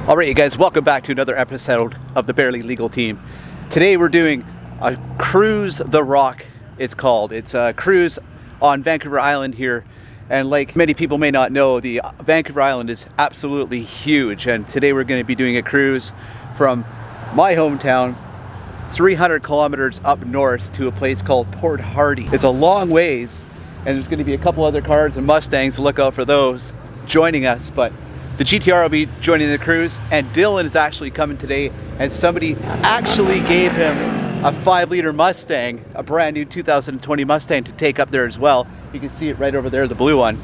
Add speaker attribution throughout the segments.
Speaker 1: All right, you guys, welcome back to another episode of the Barely Legal Team. Today we're doing a cruise the rock, it's called. It's a cruise on Vancouver Island here. And like many people may not know, the Vancouver Island is absolutely huge. And today we're going to be doing a cruise from my hometown, 300 kilometers up north to a place called Port Hardy. It's a long ways, and there's going to be a couple other cars and Mustangs to look out for those joining us. But the GTR will be joining the cruise, and Dylan is actually coming today, and somebody actually gave him a 5-liter Mustang, a brand new 2020 Mustang to take up there as well. You can see it right over there, the blue one.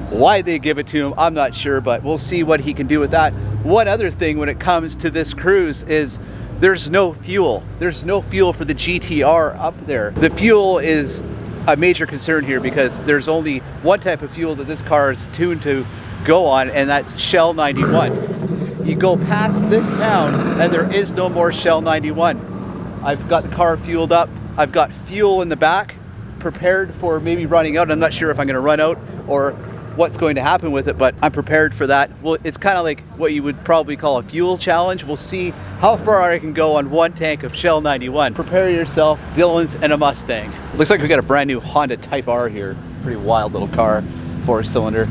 Speaker 1: Why they give it to him, I'm not sure, but we'll see what he can do with that. One other thing when it comes to this cruise is there's no fuel. There's no fuel for the GTR up there. The fuel is a major concern here because there's only one type of fuel that this car is tuned to go on, and that's Shell 91. You go past this town and there is no more Shell 91. I've got the car fueled up. I've got fuel in the back prepared for maybe running out. I'm not sure if I'm going to run out or what's going to happen with it, but I'm prepared for that. Well, it's kind of like what you would probably call a fuel challenge. We'll see how far I can go on one tank of Shell 91. Prepare yourself, Dylan's and a Mustang. Looks like we got a brand new Honda Type R here. Pretty wild little car, 4-cylinder.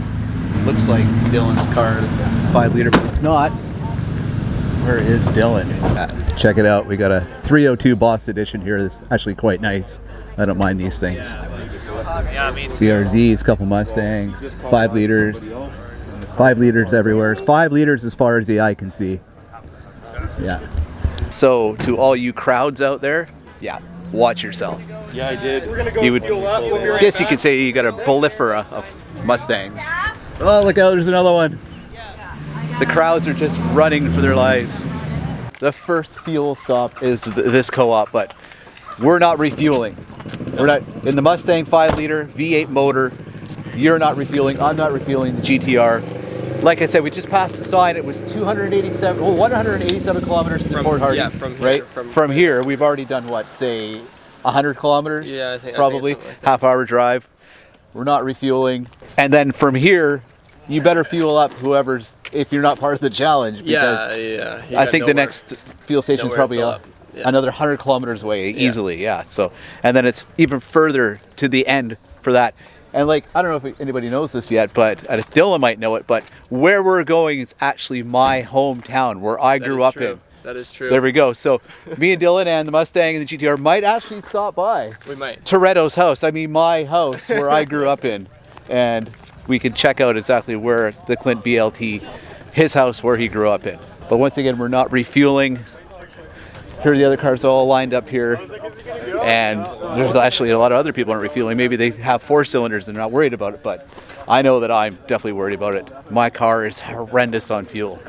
Speaker 1: Looks like Dylan's car, 5-liter, but it's not. Where is Dylan? Check it out. We got a 302 Boss Edition here. This is actually quite nice. I don't mind these things. CRZs, couple Mustangs, 5 liters. 5 liters everywhere. It's 5 liters as far as the eye can see. Yeah. So to all you crowds out there, yeah, watch yourself.
Speaker 2: Yeah, I did.
Speaker 1: You would, I guess you could say you got a proliferation of Mustangs. Oh, look out, there's another one. The crowds are just running for their lives. The first fuel stop is this CoOp, but we're not refueling. We're not in the Mustang 5-liter V8 motor. You're not refueling. I'm not refueling the GTR. Like I said, we just passed the sign. It was 187 kilometers from Port Hardy.
Speaker 2: Yeah, from here.
Speaker 1: Right? From here, we've already done what, say 100 kilometers?
Speaker 2: Yeah, I think
Speaker 1: probably
Speaker 2: like
Speaker 1: half-hour drive. We're not refueling, and then from here, you better fuel up whoever's, if you're not part of the challenge, because
Speaker 2: yeah.
Speaker 1: I think the next fuel station is probably another 100 kilometers away easily. Yeah. So, and then it's even further to the end for that. And like, I don't know if anybody knows this yet, but Dylan might know it, but where we're going is actually my hometown, where I grew up in.
Speaker 2: That is true.
Speaker 1: There we go. So me and Dylan and the Mustang and the GTR might actually stop by.
Speaker 2: We might.
Speaker 1: Toretto's house. I mean, my house where I grew up in. And we can check out exactly where the Clint BLT, his house where he grew up in. But once again, we're not refueling. Here are the other cars all lined up here. And there's actually a lot of other people aren't refueling. Maybe they have 4 cylinders and they're not worried about it, but I know that I'm definitely worried about it. My car is horrendous on fuel.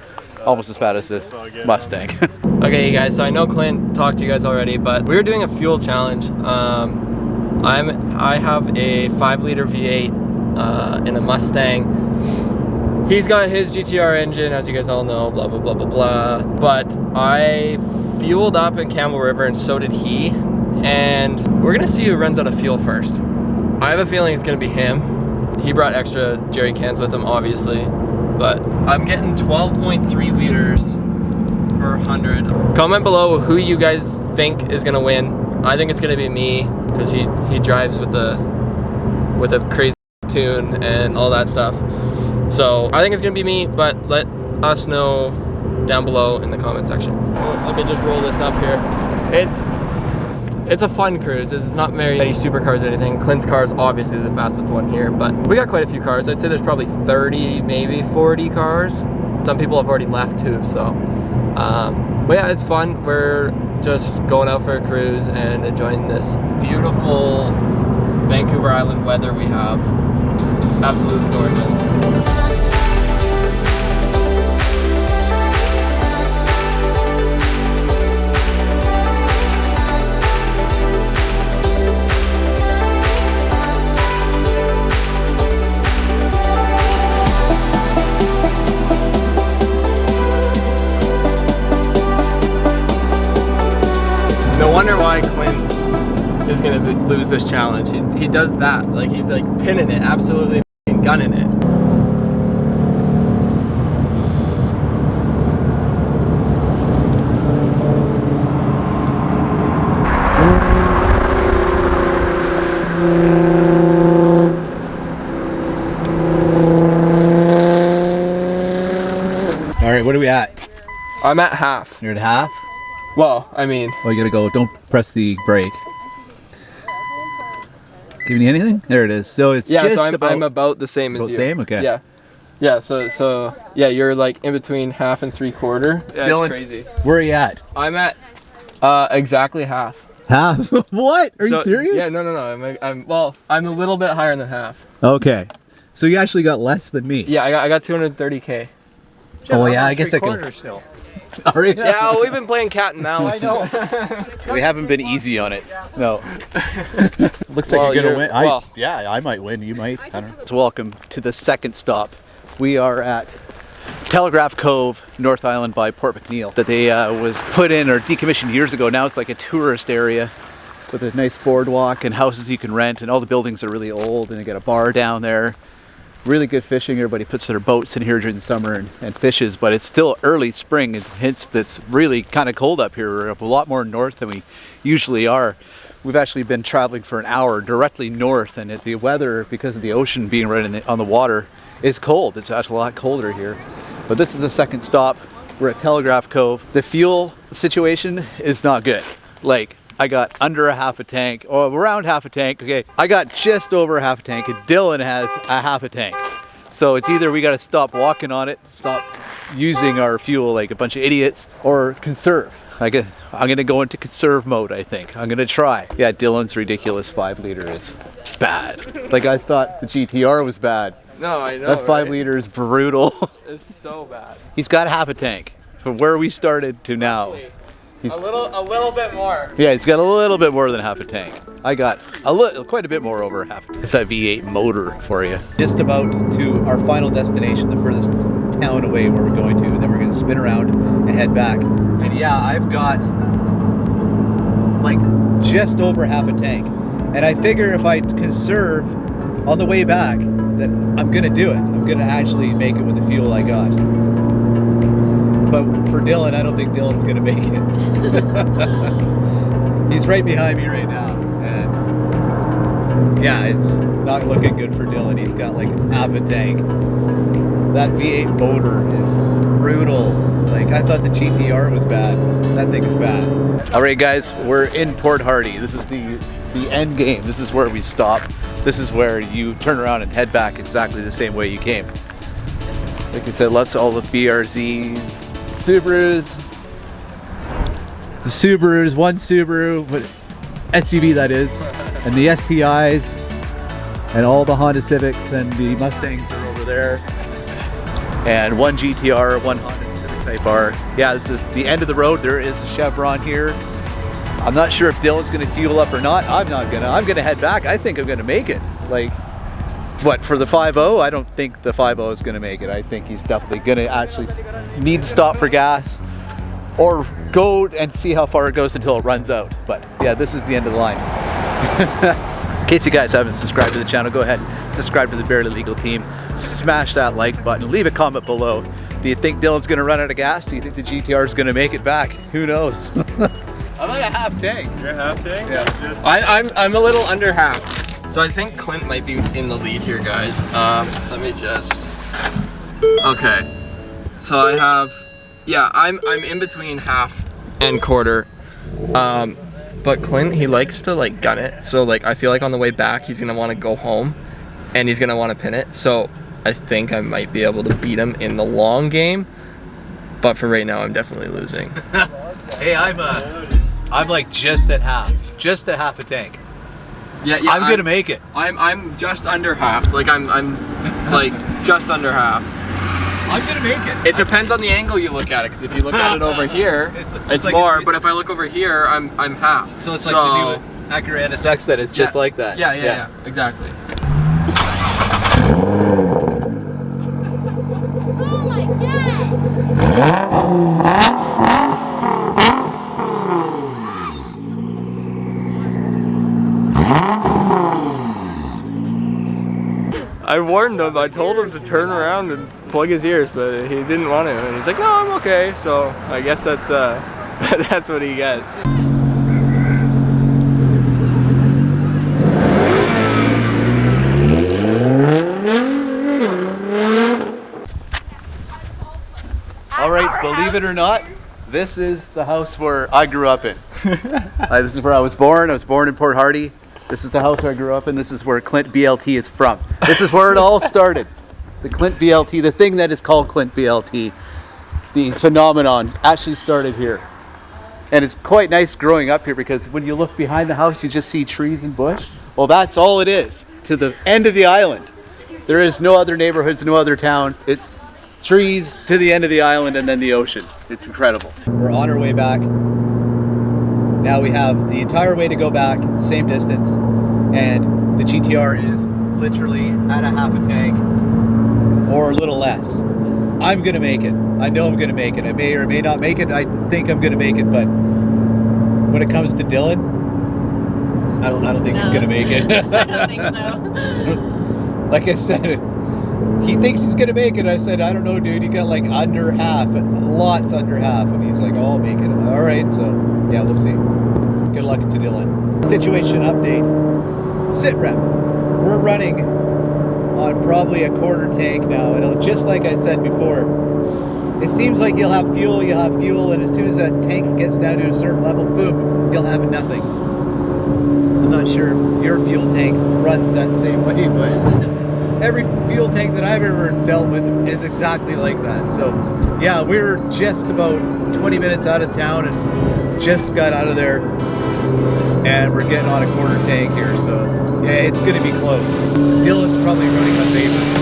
Speaker 1: Almost as bad as the Mustang.
Speaker 2: Okay, you guys, so I know Clint talked to you guys already, but we were doing a fuel challenge. I have a 5-liter V8 in a Mustang. He's got his GTR engine, as you guys all know, blah, blah, blah, blah, blah. But I fueled up in Campbell River, and so did he. And we're gonna see who runs out of fuel first. I have a feeling it's gonna be him. He brought extra jerry cans with him, obviously. But I'm getting 12.3 liters per 100. Comment below who you guys think is gonna win. I think it's gonna be me, because he drives with a crazy tune and all that stuff. So I think it's gonna be me, but let us know down below in the comment section. Let me just roll this up here. It's a fun cruise. It's not very many supercars or anything. Clint's car is obviously the fastest one here, but we got quite a few cars. I'd say there's probably 30, maybe 40 cars. Some people have already left too, so. But yeah, it's fun. We're just going out for a cruise and enjoying this beautiful Vancouver Island weather we have. It's absolutely gorgeous. No wonder why Clint is gonna lose this challenge. He does that. Like, he's like pinning it, absolutely gunning it.
Speaker 1: All right, what are we at?
Speaker 2: I'm at half.
Speaker 1: You're at half?
Speaker 2: Well, I mean,
Speaker 1: Oh, you gotta go. Don't press the brake. Giving you anything? There it is. So it's
Speaker 2: yeah,
Speaker 1: just
Speaker 2: so
Speaker 1: about...
Speaker 2: I'm about the same as
Speaker 1: About
Speaker 2: you.
Speaker 1: same? Okay.
Speaker 2: Yeah. Yeah, so yeah, you're like in between half and 3/4. Yeah,
Speaker 1: Dylan,
Speaker 2: it's crazy.
Speaker 1: Where are you at?
Speaker 2: I'm at exactly half.
Speaker 1: Half? What? Are you serious?
Speaker 2: Yeah, no. I'm a little bit higher than half.
Speaker 1: Okay. So you actually got less than me.
Speaker 2: Yeah, I got 230K.
Speaker 1: Oh yeah, I guess I can.
Speaker 3: Still.
Speaker 1: Are you?
Speaker 2: Yeah, we've been playing cat and mouse.
Speaker 3: I know.
Speaker 1: We haven't been easy on it. No. Looks
Speaker 2: Well,
Speaker 1: like you're gonna
Speaker 2: you're-
Speaker 1: win.
Speaker 2: well-
Speaker 1: Yeah, I might win. You might. I don't know. So welcome to the second stop. We are at Telegraph Cove, North Island by Port McNeill. That they was put in or decommissioned years ago. Now it's like a tourist area with a nice boardwalk and houses you can rent, and all the buildings are really old, and they got a bar down there. Really good fishing. Everybody puts their boats in here during the summer and fishes, but it's still early spring. Hence, it's really kind of cold up here. We're up a lot more north than we usually are. We've actually been traveling for an hour directly north, and the weather, because of the ocean being right on the water, is cold. It's actually a lot colder here. But this is the second stop. We're at Telegraph Cove. The fuel situation is not good. Like, I got under a half a tank, or around half a tank. Okay, I got just over a half a tank, and Dylan has a half a tank. So it's either we got to stop walking on it, stop using our fuel like a bunch of idiots, or conserve. I'm gonna go into conserve mode, I think. I'm gonna try. Yeah, Dylan's ridiculous 5 liter is bad. Like, I thought the GTR was bad.
Speaker 2: No, I know.
Speaker 1: That 5 liter is brutal.
Speaker 2: It's so bad.
Speaker 1: He's got half a tank from where we started to now.
Speaker 2: A little bit more.
Speaker 1: Yeah, it's got a little bit more than half a tank. I got quite a bit more over half a tank. It's that V8 motor for you. Just about to our final destination, the furthest town away where we're going to, and then we're gonna spin around and head back. And yeah, I've got like just over half a tank. And I figure if I conserve on the way back, that I'm gonna do it. I'm gonna actually make it with the fuel I got. But for Dylan, I don't think Dylan's gonna make it. He's right behind me right now, and yeah, it's not looking good for Dylan. He's got like half a tank. That V8 motor is brutal. Like, I thought the GTR was bad. That thing is bad. All right, guys, we're in Port Hardy. This is the end game. This is where we stop. This is where you turn around and head back exactly the same way you came. Like I said, lots of all the BRZs, Subarus, the Subarus, one Subaru, SUV that is, and the STIs, and all the Honda Civics and the Mustangs are over there, and one GTR, one Honda Civic Type R. Yeah, this is the end of the road. There is a Chevron here. I'm not sure if Dylan's gonna fuel up or not. I'm gonna head back. I think I'm gonna make it. Like, what, for the 5.0? I don't think the 5.0 is gonna make it. I think he's definitely gonna actually need to stop for gas or go and see how far it goes until it runs out. But yeah, this is the end of the line. In case you guys haven't subscribed to the channel, go ahead, subscribe to the Barely Legal team, smash that like button, leave a comment below. Do you think Dylan's gonna run out of gas? Do you think the GTR is gonna make it back? Who knows? I'm at a half tank.
Speaker 3: You're half tank?
Speaker 1: Yeah.
Speaker 2: I'm a little under half. So I think Clint might be in the lead here, guys. Let me just. Okay. So I have. Yeah, I'm in between half and quarter. But Clint, he likes to like gun it. So like I feel like on the way back he's gonna want to go home, and he's gonna want to pin it. So I think I might be able to beat him in the long game. But for right now, I'm definitely losing.
Speaker 1: Hey, I'm like just at half a tank.
Speaker 2: Yeah,
Speaker 1: I'm gonna make it.
Speaker 2: I'm just under half. Like I'm like just under half.
Speaker 1: I'm gonna make it.
Speaker 2: It depends on the angle you look at it, because if you look at it over here, it's like more. But if I look over here, I'm half.
Speaker 1: So it's like the new Acura NSX that is just like that.
Speaker 2: Yeah, exactly.
Speaker 4: Oh my god!
Speaker 2: I warned him. I told him to turn around and plug his ears, but he didn't want to. And he's like, "No, I'm okay." So I guess that's that's what he gets.
Speaker 1: All right, believe it or not, this is the house where I grew up in. This is where I was born. I was born in Port Hardy. This is the house where I grew up in. This is where Clint BLT is from. This is where it all started. The Clint BLT, the thing that is called Clint BLT, the phenomenon actually started here. And it's quite nice growing up here because when you look behind the house, you just see trees and bush. Well, that's all it is to the end of the island. There is no other neighborhoods, no other town. It's trees to the end of the island and then the ocean. It's incredible. We're on our way back. Now we have the entire way to go back, same distance, and the GTR is literally at a half a tank or a little less. I'm gonna make it. I know I'm gonna make it. I may or may not make it. I think I'm gonna make it, but when it comes to Dylan, I don't think he's gonna make it.
Speaker 3: I don't think so.
Speaker 1: Like I said, he thinks he's gonna make it. I said, I don't know, dude. You got like under half, lots under half, and he's like, oh, I'll make it. All right, so yeah, we'll see. Good luck to Dylan. Situation update. Sit rep. We're running on probably a quarter tank now, and just like I said before, it seems like you'll have fuel, and as soon as that tank gets down to a certain level, boom, you'll have nothing. I'm not sure if your fuel tank runs that same way, but every fuel tank that I've ever dealt with is exactly like that. So yeah, we're just about 20 minutes out of town and just got out of there, and we're getting on a quarter tank here, so yeah, it's gonna be close. Dylan's probably running my favorite.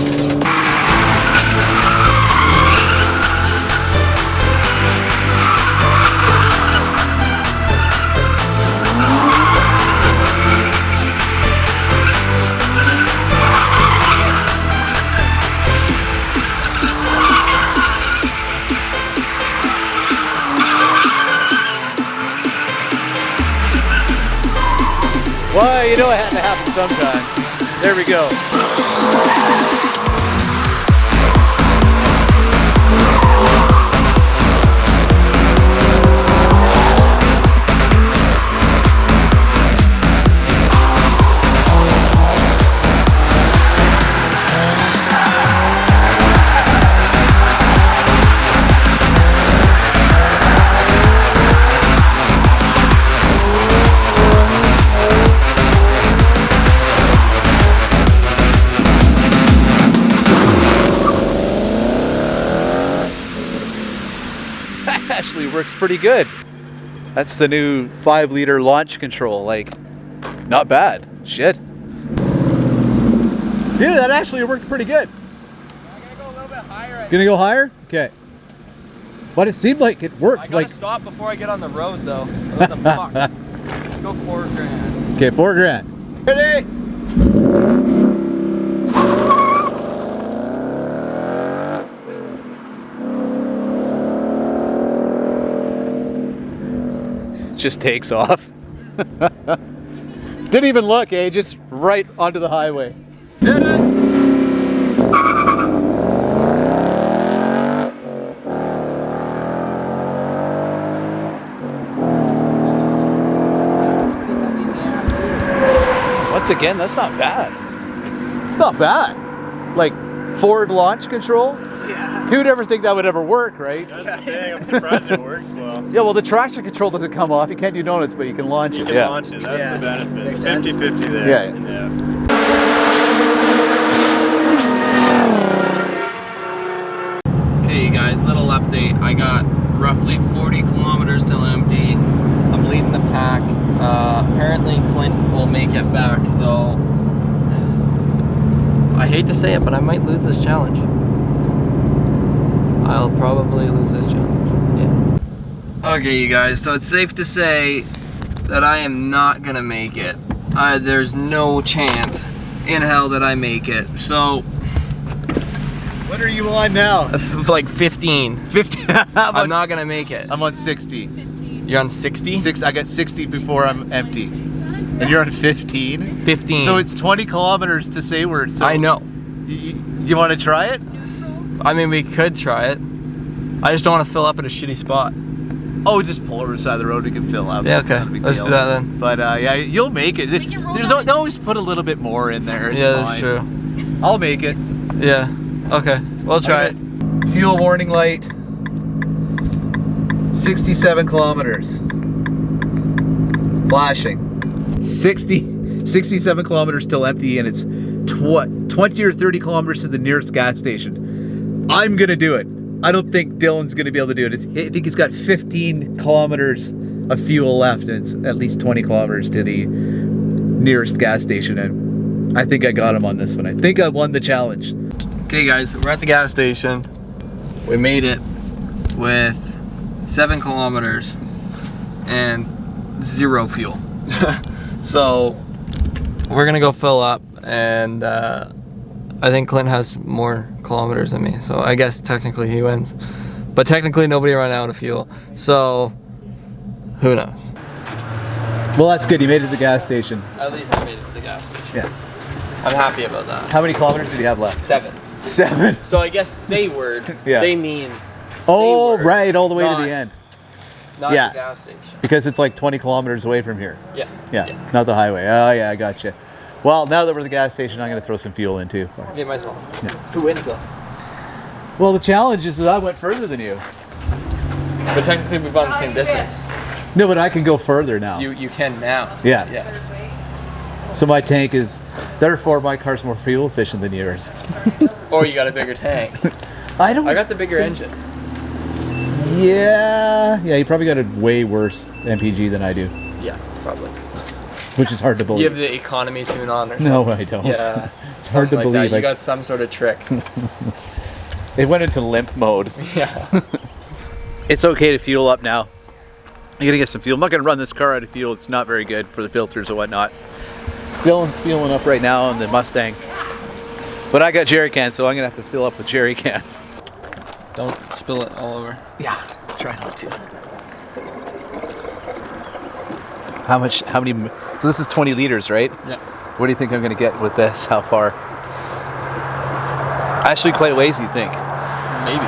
Speaker 1: Well, you know it had to happen sometime. There we go. Actually works pretty good. That's the new 5-liter launch control. Like, not bad. Shit. Yeah, that actually worked pretty good.
Speaker 2: I'm gonna go a little bit higher.
Speaker 1: Gonna go higher? Okay. But it seemed like it worked.
Speaker 2: I gotta stop before I get on the road though. What the fuck? Let's go $4 grand.
Speaker 1: Okay, $4 grand. Ready? Just takes off. Didn't even look, eh? Just right onto the highway. Hit it! Once again, that's not bad. It's not bad. Like, forward launch control?
Speaker 4: Yeah.
Speaker 1: Who'd ever think that would ever work, right?
Speaker 4: That's the thing. I'm surprised it works well.
Speaker 1: Yeah, well, the traction control doesn't come off. You can't do donuts, but you can launch
Speaker 4: You
Speaker 1: it.
Speaker 4: can launch it. That's
Speaker 3: Yeah.
Speaker 4: the benefit.
Speaker 3: Makes
Speaker 4: It's
Speaker 3: sense.
Speaker 4: 50-50 there.
Speaker 1: Yeah.
Speaker 2: Okay, you guys, little update. I got roughly 40 kilometers till empty. I'm leading the pack. Apparently Clint will make it back, so I hate to say it, but I might lose this challenge. I'll probably lose this challenge. Yeah. Okay, you guys, so it's safe to say that I am not gonna make it. There's no chance in hell that I make it. So,
Speaker 1: What are you on now?
Speaker 2: like 15.
Speaker 1: 50.
Speaker 2: I'm not gonna make it.
Speaker 1: I'm on 60.
Speaker 2: You're on 60?
Speaker 1: I got 60 before I'm empty. And you're on 15?
Speaker 2: 15.
Speaker 1: So it's 20 kilometers to Sayward. So
Speaker 2: I know.
Speaker 1: You want to try it?
Speaker 2: I mean, we could try it. I just don't want to fill up at a shitty spot.
Speaker 1: Oh, just pull over the side of the road. We can fill up.
Speaker 2: Yeah, okay.
Speaker 1: Not a big
Speaker 2: Let's
Speaker 1: deal.
Speaker 2: do that then.
Speaker 1: But yeah, you'll make it.
Speaker 3: We can roll
Speaker 1: There's
Speaker 3: down.
Speaker 1: always put a little bit more in there. It's
Speaker 2: Yeah,
Speaker 1: fine.
Speaker 2: that's true.
Speaker 1: I'll make it.
Speaker 2: Yeah. Okay. We'll try it.
Speaker 1: Fuel warning light. 67 kilometers. Flashing. 67 kilometers till empty, and it's 20 or 30 kilometers to the nearest gas station. I'm gonna do it. I don't think Dylan's gonna be able to do it. I think he's got 15 kilometers of fuel left, and it's at least 20 kilometers to the nearest gas station, and I think I got him on this one. I think I won the challenge.
Speaker 2: Okay guys, we're at the gas station. We made it with 7 kilometers and 0 fuel. So we're gonna go fill up, and I think Clint has more kilometers than me, so I guess technically he wins. But technically nobody ran out of fuel, so who knows?
Speaker 1: Well, that's good. You made it to the gas station.
Speaker 2: At least I made it to the gas station.
Speaker 1: Yeah.
Speaker 2: I'm happy about that.
Speaker 1: How many kilometers did you have left?
Speaker 2: 7.
Speaker 1: 7.
Speaker 2: So I guess say word,
Speaker 1: Yeah.
Speaker 2: they mean
Speaker 1: Oh,
Speaker 2: word,
Speaker 1: right, all the way to
Speaker 2: not-
Speaker 1: the end.
Speaker 2: not
Speaker 1: Yeah.
Speaker 2: the gas station.
Speaker 1: Because it's like 20 kilometers away from here.
Speaker 2: Yeah.
Speaker 1: Yeah, not the highway. Oh, yeah, I gotcha. Well, now that we're at the gas station, I'm going to throw some fuel in too.
Speaker 2: Okay, might as well.
Speaker 1: Yeah.
Speaker 2: Who wins though?
Speaker 1: Well, the challenge is that I went further than you.
Speaker 2: But technically we've gone the same distance.
Speaker 1: No, but I can go further now.
Speaker 2: You can now.
Speaker 1: Yeah.
Speaker 2: Yes.
Speaker 1: So my tank is, therefore my car's more fuel efficient than yours.
Speaker 2: Or you got a bigger tank.
Speaker 1: I don't.
Speaker 2: I got the bigger engine.
Speaker 1: Yeah, you probably got a way worse MPG than I do,
Speaker 2: Yeah, probably.
Speaker 1: which is hard to
Speaker 2: You
Speaker 1: believe.
Speaker 2: have the economy tune on or something.
Speaker 1: No, I don't.
Speaker 2: Yeah.
Speaker 1: It's hard to
Speaker 2: Something like
Speaker 1: believe.
Speaker 2: that. You got some sort of trick.
Speaker 1: It went into limp mode.
Speaker 2: Yeah.
Speaker 1: It's okay to fuel up now. I'm gonna get some fuel. I'm not gonna run this car out of fuel. It's not very good for the filters and whatnot. Dylan's fueling up right now on the Mustang. But I got jerry cans, so I'm gonna have to fill up with jerry cans.
Speaker 2: Don't spill it all over.
Speaker 1: Yeah, try not to. How many, so this is 20 liters, right?
Speaker 2: Yeah.
Speaker 1: What do you think I'm gonna get with this? How far? Actually quite a ways, you think?
Speaker 2: Maybe.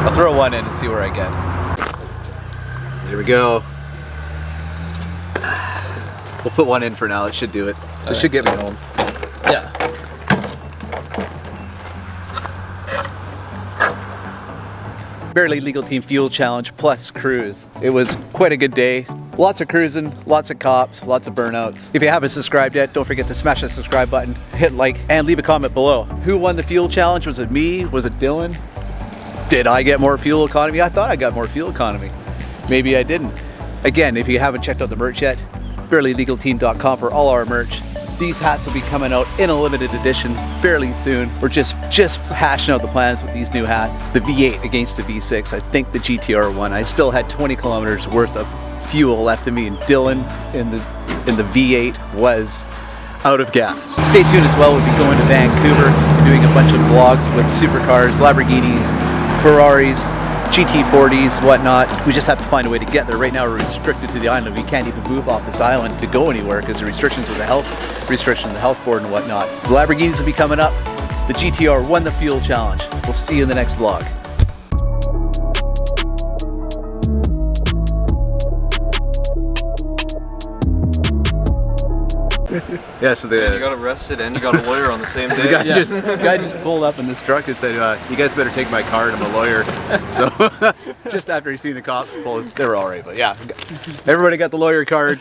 Speaker 1: I'll throw one in and see where I get. There we go. We'll put one in for now. It should do it. It should get me home.
Speaker 2: Yeah.
Speaker 1: Barely Legal Team Fuel Challenge plus cruise. It was quite a good day. Lots of cruising, lots of cops, lots of burnouts. If you haven't subscribed yet, don't forget to smash that subscribe button, hit like, and leave a comment below. Who won the fuel challenge? Was it me? Was it Dylan? Did I get more fuel economy? I thought I got more fuel economy. Maybe I didn't. Again, if you haven't checked out the merch yet, barelylegalteam.com for all our merch. These hats will be coming out in a limited edition fairly soon. We're just hashing out the plans with these new hats. The V8 against the V6. I think the GTR won. I still had 20 kilometers worth of fuel left in me, and Dylan in the V8 was out of gas. Stay tuned as well. We'll be going to Vancouver and doing a bunch of vlogs with supercars, Lamborghinis, Ferraris, GT40s, whatnot. We just have to find a way to get there. Right now we're restricted to the island. We can't even move off this island to go anywhere because the restrictions with the health board and whatnot. The Lamborghinis will be coming up. The GTR won the fuel challenge. We'll see you in the next vlog. Yeah, so
Speaker 4: You got arrested and you got a lawyer on the same day.
Speaker 1: the guy just pulled up in this truck and said, "You guys better take my card. I'm a lawyer." So just after he seen the cops pull, they were all right. But yeah, everybody got the lawyer card.